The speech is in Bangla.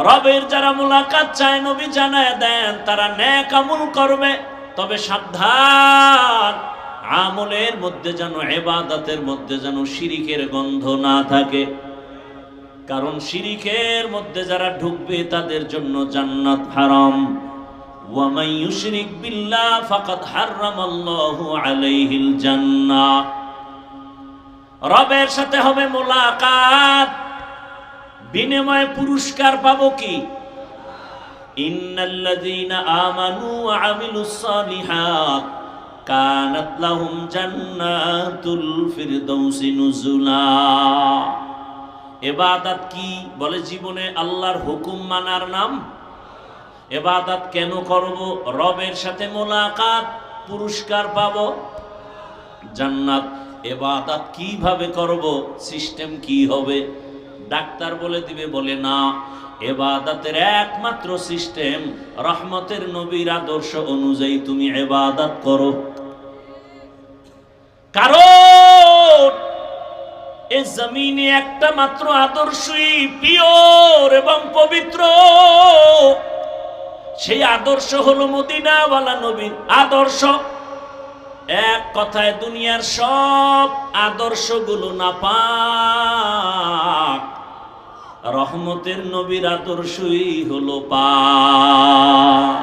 রবের যারা মুলাকাত চায় নবী জানায় দেন তারা নেক আমল করবে, তবে সাবধান, আমলের মধ্যে যেন, ইবাদতের মধ্যে যেন শিরিকের গন্ধ না থাকে। কারণ শিরিকের মধ্যে যারা ঢুকবে তাদের জন্য জান্নাত হারাম। ওয়া মান ইউশরিক বিল্লাহ ফাকাদ হারামাল্লাহু আলাইহিল জান্নাহ। রবের সাথে হবে মুলাকাত, বিনিময়ে পুরস্কার পাবো কি? ইন্নাল্লাযীনা আমানু ওয়া আমিলুস সালিহাত কানাত লাহুম জান্নাতুল ফিরদাউসি নুজুলা। ইবাদত কি? বলে জীবনে আল্লাহর হুকুম মানার নাম। ইবাদত কেন করব? রবের সাথে মুলাকাত, পুরস্কার পাবো জান্নাত। ইবাদত কিভাবে করব? সিস্টেম কি হবে? ডাক্তার বলে দিবে? বলে না, ইবাদতের একমাত্র সিস্টেম রহমতের নবীর আদর্শ অনুযায়ী তুমি ইবাদত করো। কারণ এই জমিনে একটা মাত্র আদর্শই পিওর এবং পবিত্র, সেই আদর্শ হলো মদিনাওয়ালা নবীর আদর্শ। এক কথায় দুনিয়ার সব আদর্শগুলো নাপাক, রহমতের নবীর আদর্শই হলো পাক।